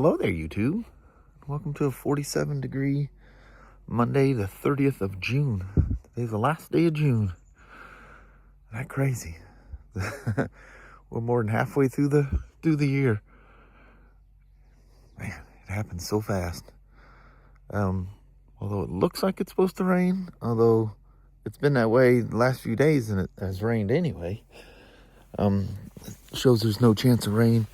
Hello there, YouTube. Welcome to a 47-degree Monday, the 30th of June. Today's the last day of June. Isn't that crazy? We're more than halfway through the year. Man, it happens so fast. Although it looks like it's supposed to rain, although it's been that way the last few days and it has rained anyway. It shows there's no chance of rain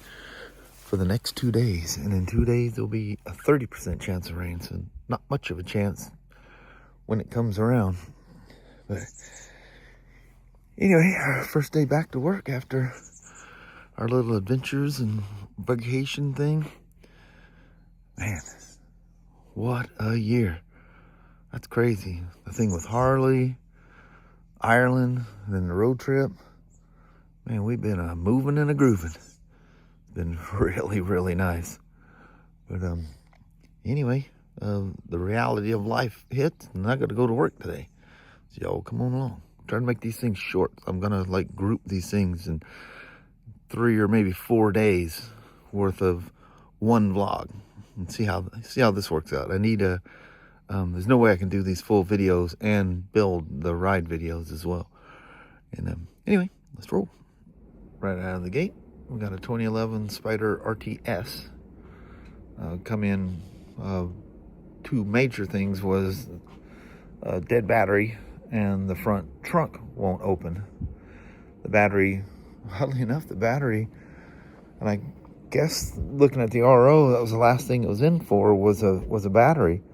for the next 2 days, and in 2 days there'll be a 30% chance of rain, so not much of a chance when it comes around. But anyway, our first day back to work after our little adventures and vacation thing. Man, what a year. That's crazy. The thing with Harley, Ireland, and then the road trip. Man, we've been moving and grooving. Been really, really nice. But anyway, the reality of life hit, and I got to go to work today. So y'all come on along. I'm trying to make these things short. I'm gonna group these things in 3 or maybe 4 days worth of one vlog and see how this works out. I need a there's no way I can do these full videos and build the ride videos as well. And anyway, let's roll. Right out of the gate, we got a 2011 Spyder RTS. Come in, two major things was a dead battery and the front trunk won't open. The battery, oddly enough, and I guess looking at the RO, that was the last thing it was in for, was a battery.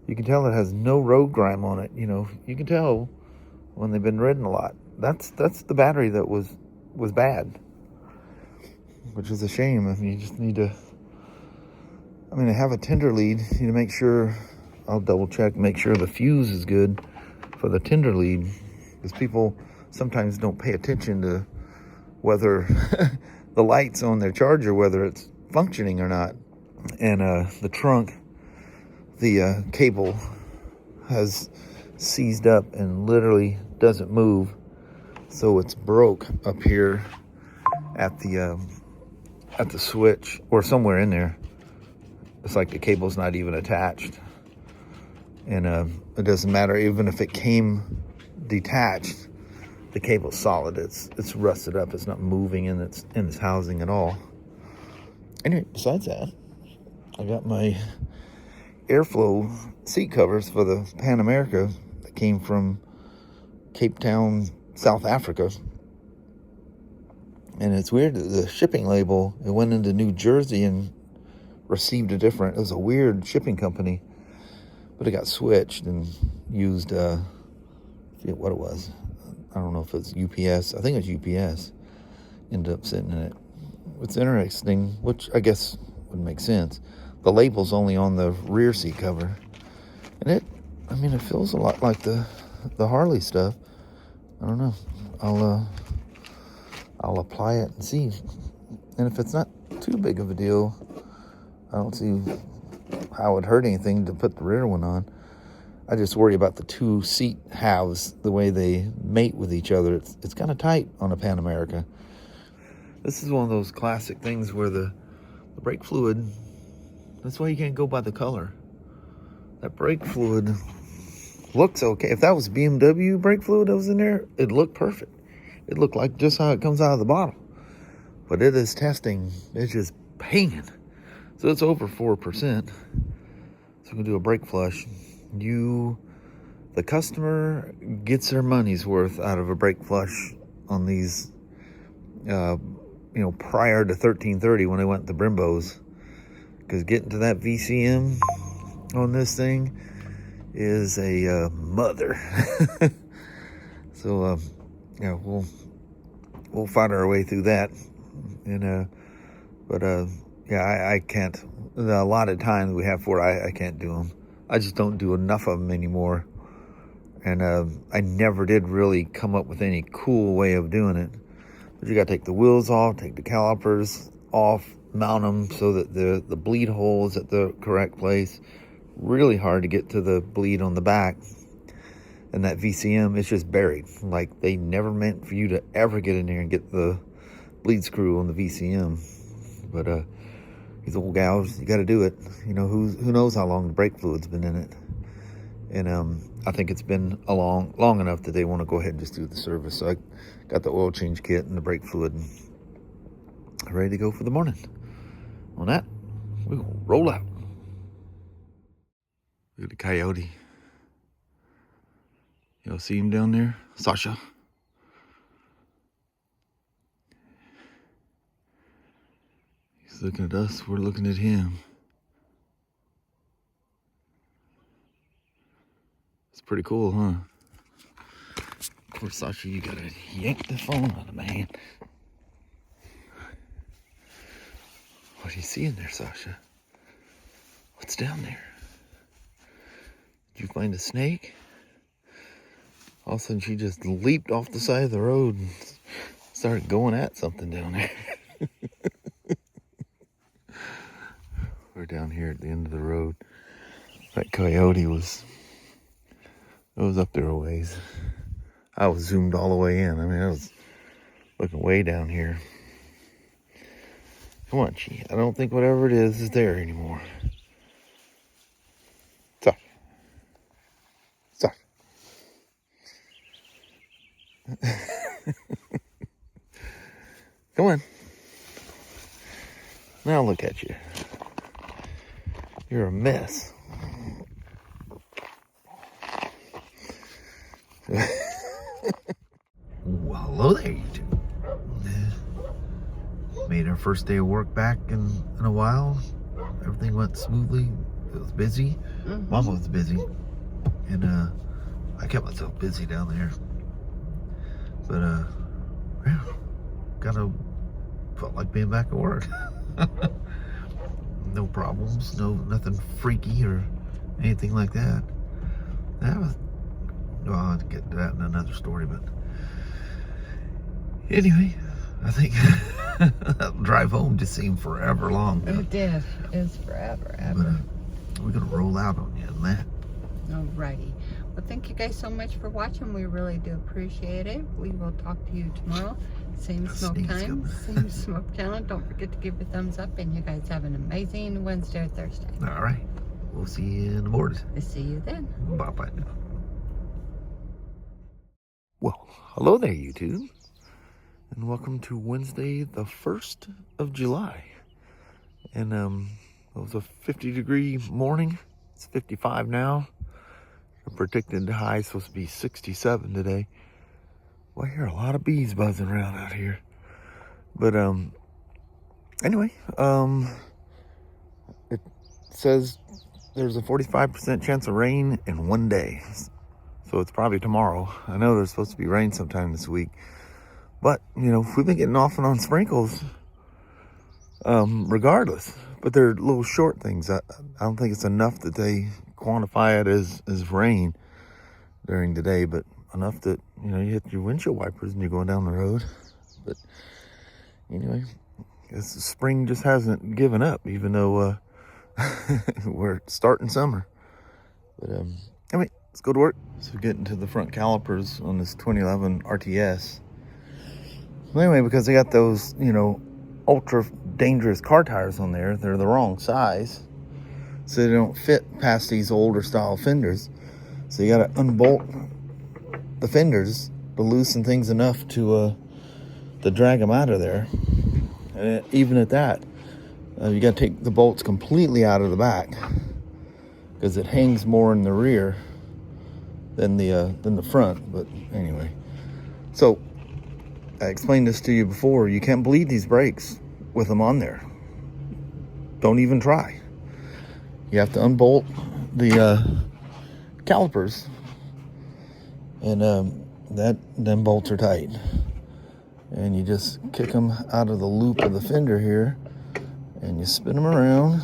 You can tell it has no road grime on it. You know, you can tell when they've been ridden a lot. That's the battery that was bad, which is a shame. I mean, you just need to, I have a tender lead. You need to make sure, I'll double check, make sure the fuse is good for the tender lead, because people sometimes don't pay attention to whether the lights on their charger, whether it's functioning or not. And the trunk, the cable has seized up and literally doesn't move, so it's broke up here at the switch or somewhere in there. It's like the cable's not even attached, and it doesn't matter even if it came detached. The cable's solid. It's rusted up. It's not moving in its housing at all. Anyway, besides that, I got my airflow seat covers for the Pan America that came from Cape Town, South Africa. And it's weird that the shipping label, it went into New Jersey and received it was a weird shipping company, but it got switched and used, I forget what it was. I don't know if it's UPS. I think it's UPS. Ended up sitting in it. What's interesting, which I guess would make sense, the label's only on the rear seat cover. And it feels a lot like the Harley stuff. I don't know. I'll apply it and see. And if it's not too big of a deal, I don't see how it would hurt anything to put the rear one on. I just worry about the two seat halves, the way they mate with each other. It's kind of tight on a Pan America. This is one of those classic things where the brake fluid, that's why you can't go by the color. That brake fluid looks okay. If that was BMW brake fluid that was in there, it'd look perfect. It looked like just how it comes out of the bottle. But it is testing, it's just pinging. So it's over 4%. So we're gonna do a brake flush. The customer gets their money's worth out of a brake flush on these, prior to 1330 when they went to Brimbos. Because getting to that VCM on this thing is a mother. So, we'll fight our way through that. And, I can't. A lot of times we have for it, I can't do them. I just don't do enough of them anymore. And I never did really come up with any cool way of doing it. But you got to take the wheels off, take the calipers off, mount them so that the bleed hole is at the correct place. Really hard to get to the bleed on the back. And that VCM is just buried. Like, they never meant for you to ever get in there and get the bleed screw on the VCM. But these old gals, you got to do it. You know, who knows how long the brake fluid's been in it. And I think it's been long enough that they want to go ahead and just do the service. So I got the oil change kit and the brake fluid and ready to go for the morning. On that, we're going to roll out. Look at the coyote. Y'all see him down there? Sasha. He's looking at us. We're looking at him. It's pretty cool, huh? Of course, Sasha, you gotta yank the phone out of my hand. What do you see in there, Sasha? What's down there? Did you find a snake? All of a sudden, she just leaped off the side of the road and started going at something down there. We're down here at the end of the road. That coyote was up there a ways. I was zoomed all the way in. I mean, I was looking way down here. Come on, Chi. I don't think whatever it is there anymore. Stop. Stop. Come on. Now look at you. You're a mess. Well, hello there, you two. Made our first day of work back in a while. Everything went smoothly. It was busy. Mama was busy. And I kept myself busy down there. But yeah, felt like being back at work. No problems, nothing freaky or anything like that. Well, I'll get to that in another story, but anyway, I think that drive home just seemed forever long. It did. It's forever, ever. But we're gonna roll out on you on that. Alrighty. Well, thank you guys so much for watching. We really do appreciate it. We will talk to you tomorrow. Same Smoak time, same Smoak channel. Don't forget to give a thumbs up, and you guys have an amazing Wednesday or Thursday. All right. We'll see you in the morning. We'll see you then. Bye-bye now. Well, hello there, YouTube. And welcome to Wednesday, the 1st of July. And it was a 50-degree morning. It's 55 now. The predicted high is supposed to be 67 today. Well, I hear a lot of bees buzzing around out here. But anyway, it says there's a 45% chance of rain in one day. So it's probably tomorrow. I know there's supposed to be rain sometime this week. But, you know, we've been getting off and on sprinkles regardless. But they're little short things. I don't think it's enough that they quantify it as rain during the day, but enough that, you know, you hit your windshield wipers and you're going down the road. But anyway, I guess the spring just hasn't given up, even though we're starting summer. But anyway, let's go to work. So getting to the front calipers on this 2011 RTS. Well, anyway, because they got those, you know, ultra dangerous car tires on there, they're the wrong size, so they don't fit past these older style fenders. So you got to unbolt the fenders to loosen things enough to drag them out of there. And even at that, you got to take the bolts completely out of the back because it hangs more in the rear than the front. But anyway, so I explained this to you before. You can't bleed these brakes with them on there. Don't even try. You have to unbolt the calipers, and them bolts are tight. And you just kick them out of the loop of the fender here, and you spin them around,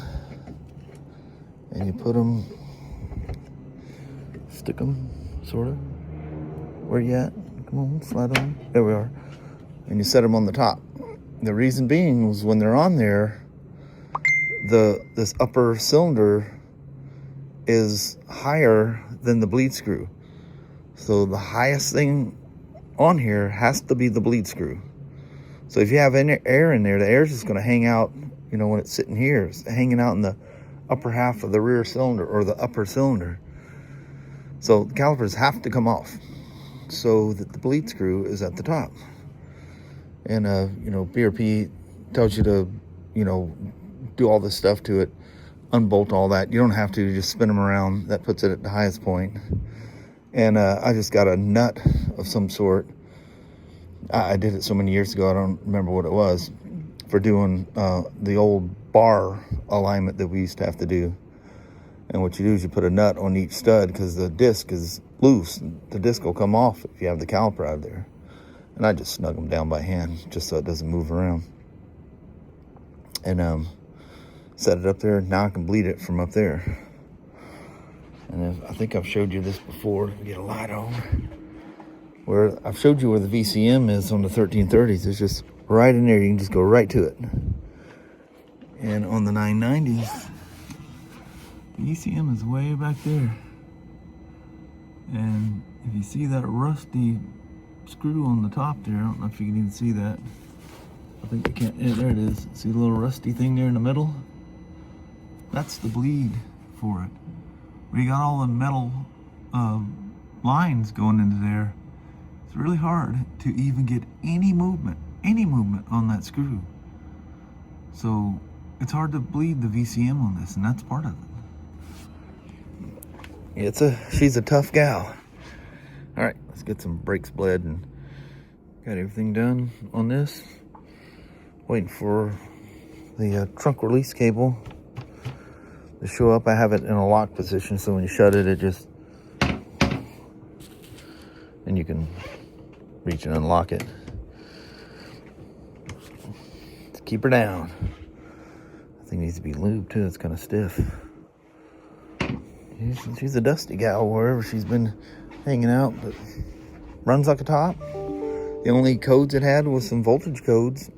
and you put them, stick them, sort of. Where you at? Come on, slide on. There we are. And you set them on the top. The reason being was when they're on there, this upper cylinder is higher than the bleed screw. So the highest thing on here has to be the bleed screw. So if you have any air in there, the air is just going to hang out, you know, when it's sitting here, it's hanging out in the upper half of the rear cylinder or the upper cylinder. So the calipers have to come off so that the bleed screw is at the top. And, you know, BRP tells you to, you know, do all this stuff to it, unbolt all that. You don't have to, just spin them around. That puts it at the highest point. And I just got a nut of some sort. I did it so many years ago, I don't remember what it was, for doing the old bar alignment that we used to have to do. And what you do is you put a nut on each stud because the disc is loose. The disc will come off if you have the caliper out there. And I just snug them down by hand just so it doesn't move around. And set it up there. Now I can bleed it from up there. And I think I've showed you this before. Let me get a light on. Where I've showed you where the VCM is on the 1330s. It's just right in there. You can just go right to it. And on the 990s, the ECM is way back there. And if you see that rusty screw on the top there, I don't know if you can even see that. I think you can't. Yeah, there it is. See the little rusty thing there in the middle? That's the bleed for it. Where you got all the metal lines going into there, it's really hard to even get any movement on that screw. So it's hard to bleed the VCM on this, and that's part of it. She's a tough gal. All right, let's get some brakes bled and got everything done on this. Waiting for the trunk release cable to show up. I have it in a lock position, so when you shut it, it just, and you can reach and unlock it. Let's keep her down. I think it needs to be lubed too. It's kind of stiff. She's a dusty gal wherever she's been hanging out, but runs like a top. The only codes it had was some voltage codes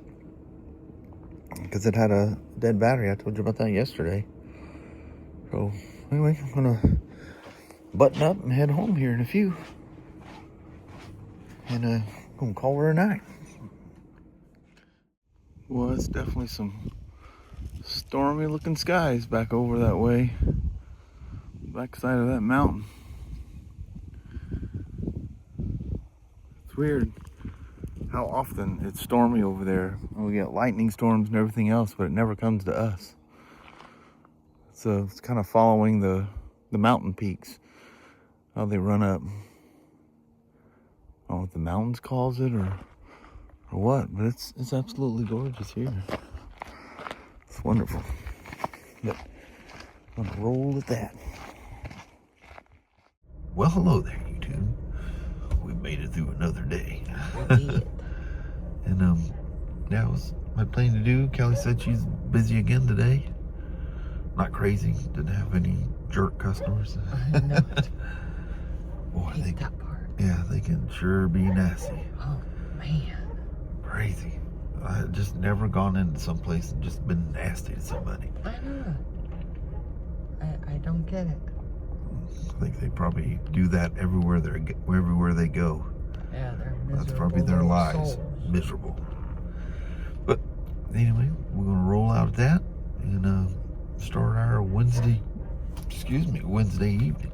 because it had a dead battery. I told you about that yesterday. So anyway, I'm gonna button up and head home here in a few, and gonna call her a night. Well, it's definitely some stormy looking skies back over that way, backside of that mountain. It's weird how often it's stormy over there. We get lightning storms and everything else, but it never comes to us. So it's kind of following the mountain peaks, how they run up. I don't know what the mountains calls it or what, but it's absolutely gorgeous here. It's wonderful. But I'm gonna roll with that. Well, hello there, YouTube. We made it through another day. We did. And that was my plan to do. Kelly said she's busy again today. Not crazy. Didn't have any jerk customers. I know it. Boy, that part. Yeah, they can sure be nasty. Oh man. Crazy. I just never gone into some place and just been nasty to somebody. I know. I don't get it. I think they probably do that everywhere they go. Yeah, they're miserable. That's probably their lives. Souls. Miserable. But anyway, we're gonna roll out of that and start our Wednesday evening.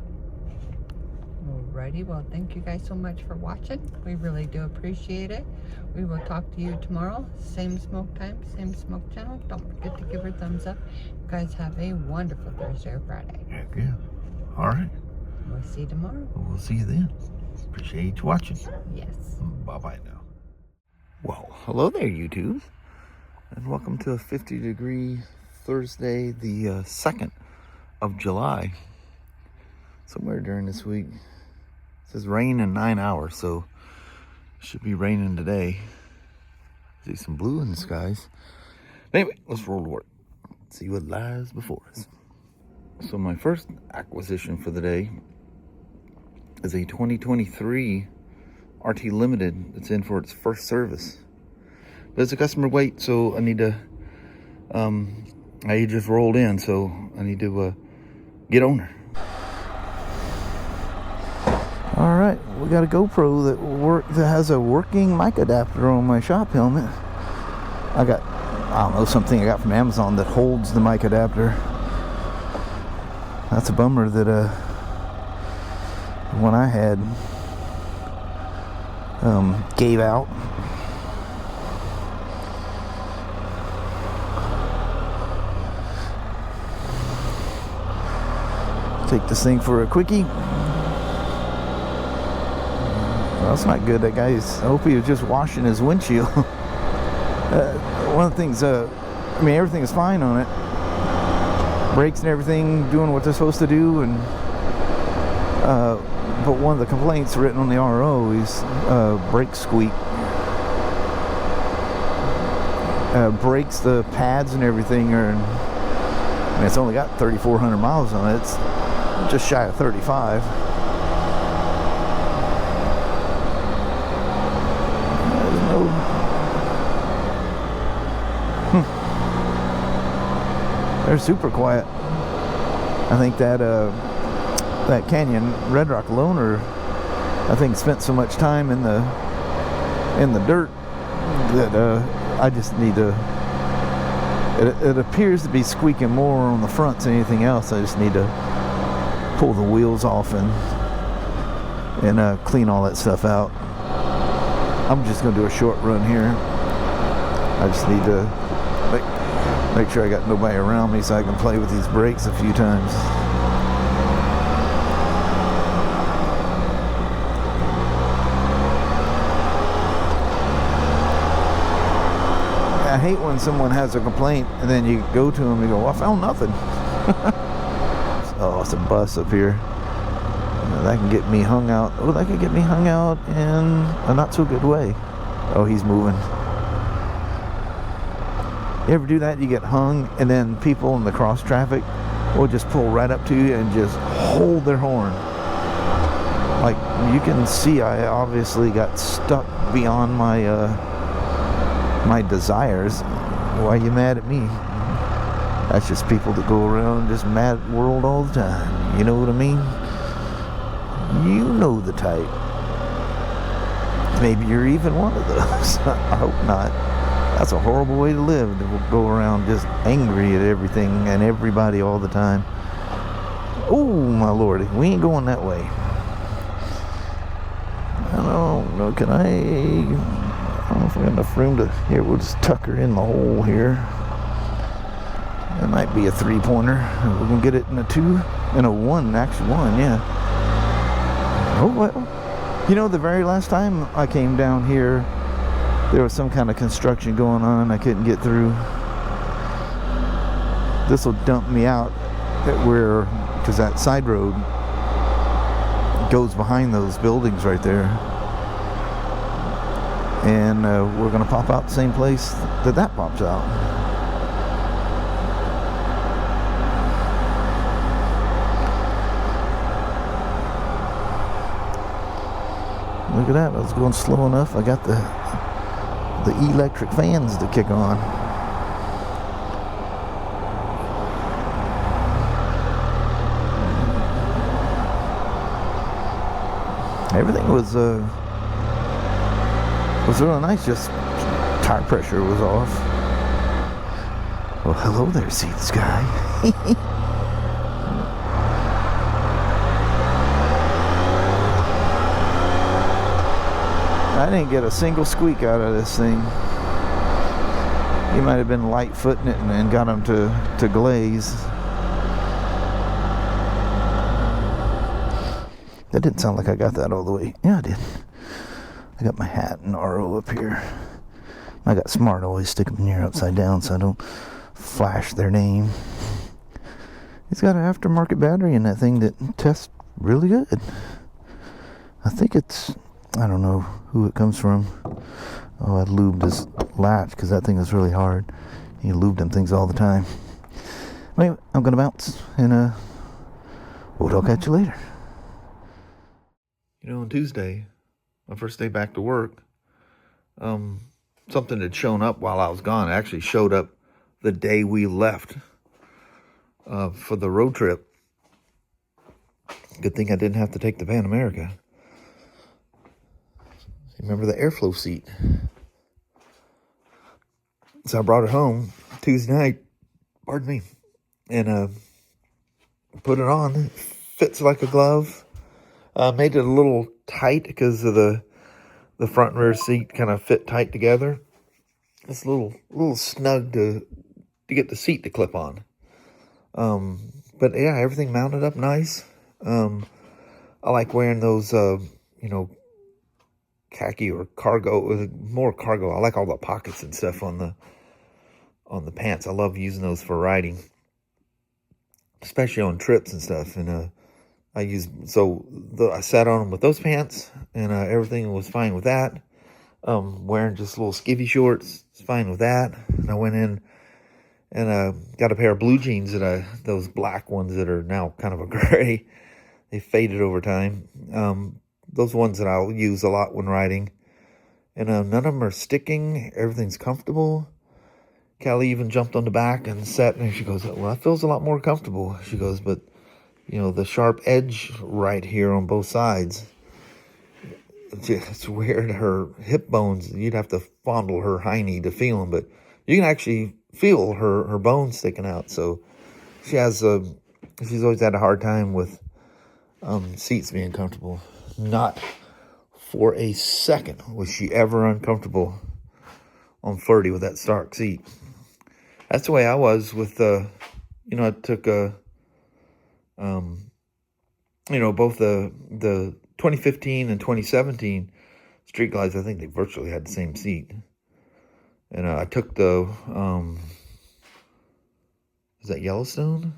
Alrighty, well, thank you guys so much for watching. We really do appreciate it. We will talk to you tomorrow. Same smoke time, same smoke channel. Don't forget to give her a thumbs up. You guys have a wonderful Thursday or Friday. Heck yeah. All right. We'll see you tomorrow. We'll see you then. Appreciate you watching. Yes. Bye-bye now. Well, hello there, YouTube. And welcome to a 50-degree Thursday, the 2nd of July. Somewhere during this week. It says rain in 9 hours, so it should be raining today. See some blue in the skies. Anyway, let's roll to work. See what lies before us. So my first acquisition for the day is a 2023 RT Limited that's in for its first service. But it's a customer wait, so I need to, I just rolled in, so I need to get on her. All right, we got a GoPro that has a working mic adapter on my shop helmet. I got I don't know, something I got from Amazon that holds the mic adapter. That's a bummer that the one I had gave out. Take this thing for a quickie. Well, that's not good. That guy's, I hope he was just washing his windshield. One of the things, I mean, everything is fine on it. Brakes and everything doing what they're supposed to do, and but one of the complaints written on the RO is brake squeak. Brakes, the pads and everything are, I mean, it's only got 3,400 miles on it. It's just shy of 35. There's no... They're super quiet. I think that that Canyon Red Rock loaner, I think, spent so much time in the dirt that I just need to. It appears to be squeaking more on the fronts than anything else. I just need to pull the wheels off and clean all that stuff out. I'm just gonna do a short run here. I just need to make sure I got nobody around me so I can play with these brakes a few times. I hate when someone has a complaint and then you go to them and go, well, I found nothing. Oh, it's a bus up here. That can get me hung out. Oh, that could get me hung out in a not so good way. Oh, he's moving. You ever do that? You get hung, and then people in the cross traffic will just pull right up to you and just hold their horn. Like, you can see I obviously got stuck beyond my my desires. Why are you mad at me? That's just people that go around just mad at the world all the time. You know what I mean? You know the type. Maybe you're even one of those. I hope not. That's a horrible way to live, to go around just angry at everything and everybody all the time. Oh, my lordy, we ain't going that way. I don't know, can I don't know if we got enough room to, here, we'll just tuck her in the hole here. That might be a 3-pointer. We're gonna get it in a 2, in a 1, actually 1, yeah. Oh, well, you know, the very last time I came down here, there was some kind of construction going on. I couldn't get through. This will dump me out at where, because that side road goes behind those buildings right there. And we're going to pop out the same place that pops out. Look at that. I was going slow enough. I got the electric fans to kick on. Everything was really nice. Just tire pressure was off. Well, hello there, see the sky. I didn't get a single squeak out of this thing. You might have been light footing it and got them to glaze. That didn't sound like I got that all the way. Yeah, I did. I got my hat and RO up here. I got smart, always stick them in here upside down so I don't flash their name. It's got an aftermarket battery in that thing that tests really good. I think it's, I don't know who it comes from. Oh, I lubed this latch because that thing is really hard. You lube them things all the time. Anyway, I'm going to bounce and I'll catch you later. You know, on Tuesday, my first day back to work, something had shown up while I was gone. It actually showed up the day we left for the road trip. Good thing I didn't have to take the Pan America. Remember the airflow seat? So I brought it home Tuesday night, pardon me, and put it on. It fits like a glove. Made it a little tight because of the front and rear seat kind of fit tight together. It's a little snug to get the seat to clip on. But yeah, everything mounted up nice. I like wearing those, khaki or cargo, more cargo. I like all the pockets and stuff on the pants. I love using those for riding, especially on trips and stuff. And I sat on them with those pants, and everything was fine with that. Wearing just little skivvy shorts, it's fine with that. And I went in and got a pair of blue jeans those black ones that are now kind of a gray. They faded over time. Those ones that I'll use a lot when riding. And none of them are sticking. Everything's comfortable. Callie even jumped on the back and sat, and she goes, well, that feels a lot more comfortable. She goes, but, the sharp edge right here on both sides, it's weird. Her hip bones, you'd have to fondle her hiney to feel them, but you can actually feel her bones sticking out. So she's always had a hard time with seats being comfortable. Not for a second was she ever uncomfortable on Flirty with that Stark seat. That's the way I was with I took both the 2015 and 2017 Street Glides. I think they virtually had the same seat. And I took the is that Yellowstone?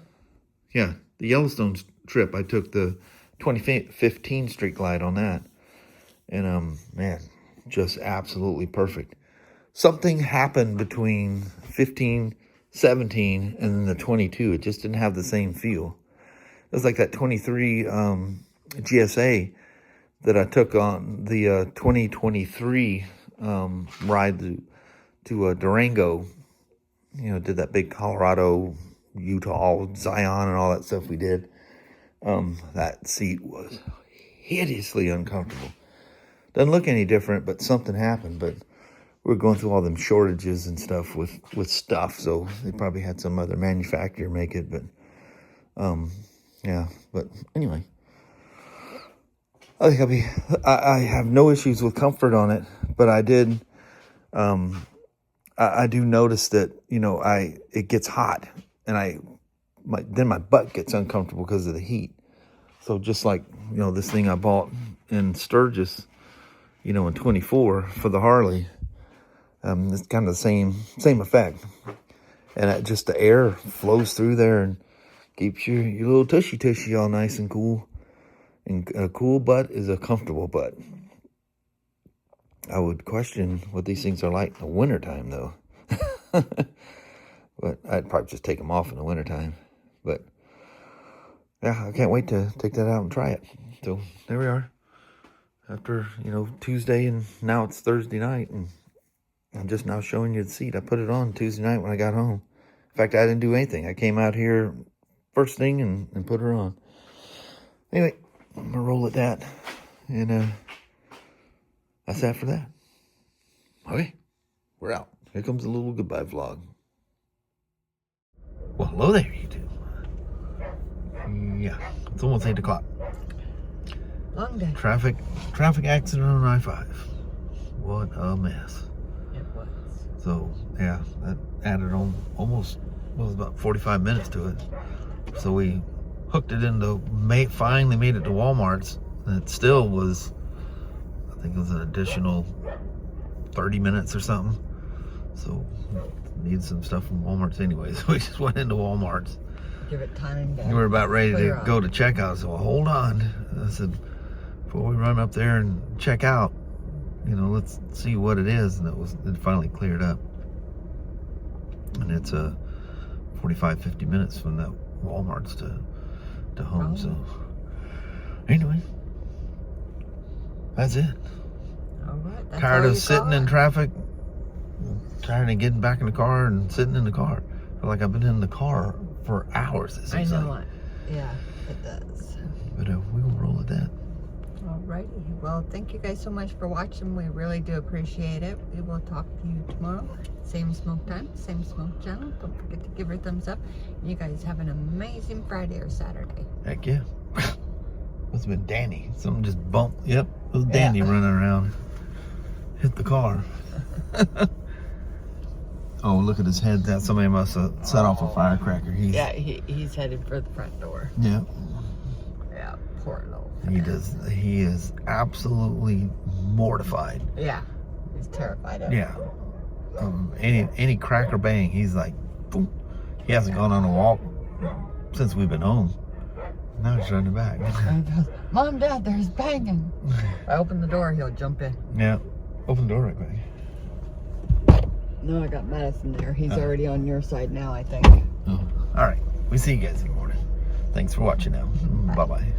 Yeah, the Yellowstone trip. I took the 2015 Street Glide on that. And, man, just absolutely perfect. Something happened between 15, 17, and then the 22. It just didn't have the same feel. It was like that 23 GSA that I took on the 2023 ride to Durango. Did that big Colorado, Utah, Zion, and all that stuff we did. That seat was hideously uncomfortable. Doesn't look any different, but something happened. But we're going through all them shortages and stuff with stuff, so they probably had some other manufacturer make it. But yeah. But anyway, I think I have no issues with comfort on it, but I did. I do notice that it gets hot, and then my butt gets uncomfortable because of the heat. So just like, this thing I bought in Sturgis, in 24 for the Harley, it's kind of the same effect. And just the air flows through there and keeps your little tushy all nice and cool. And a cool butt is a comfortable butt. I would question what these things are like in the wintertime, though. But I'd probably just take them off in the wintertime. But yeah, I can't wait to take that out and try it. So there we are. After, Tuesday, and now it's Thursday night, and I'm just now showing you the seat. I put it on Tuesday night when I got home. In fact, I didn't do anything. I came out here first thing and put her on. Anyway, I'm going to roll at that. And that's that for that. Okay, we're out. Here comes a little goodbye vlog. Well, hello there, YouTube. Yeah, it's almost 8 o'clock. Long day. Traffic accident on I-5. What a mess. It was. So, yeah, that added on almost, about 45 minutes to it. So we hooked it into, finally made it to Walmart's. And it still was, I think it was an additional 30 minutes or something. So, needed some stuff from Walmart's anyways. We just went into Walmart's. Give it time. We were about ready to go to checkout. So, hold on. I said, before we run up there and check out, let's see what it is. And it finally cleared up. And it's 45-50 minutes from that Walmart's to home. Oh. So anyway, that's it. All right. That's tired of sitting in traffic. Tired of getting back in the car and sitting in the car. I feel like I've been in the car for hours. I know. Yeah, it does. But we will roll at that. All Alrighty. Well, thank you guys so much for watching. We really do appreciate it. We will talk to you tomorrow. Same smoke time, same smoke channel. Don't forget to give her a thumbs up. You guys have an amazing Friday or Saturday. Heck yeah. Must have been Danny. Something just bumped. Yep, it was Danny running around. Hit the car. Oh, look at his head. That somebody must have set off a firecracker. He's headed for the front door. Yeah. Yeah, poor little. He is absolutely mortified. Yeah, he's terrified of it. Yeah. Any crack or bang, he's like, boom. He hasn't gone on a walk since we've been home. Now he's running back. And he goes, Mom, Dad, there's banging. I open the door, he'll jump in. Yeah. Open the door right quick. No, I got Madison there. He's already on your side now, I think. Oh. All right. We see you guys in the morning. Thanks for watching now. Bye-bye.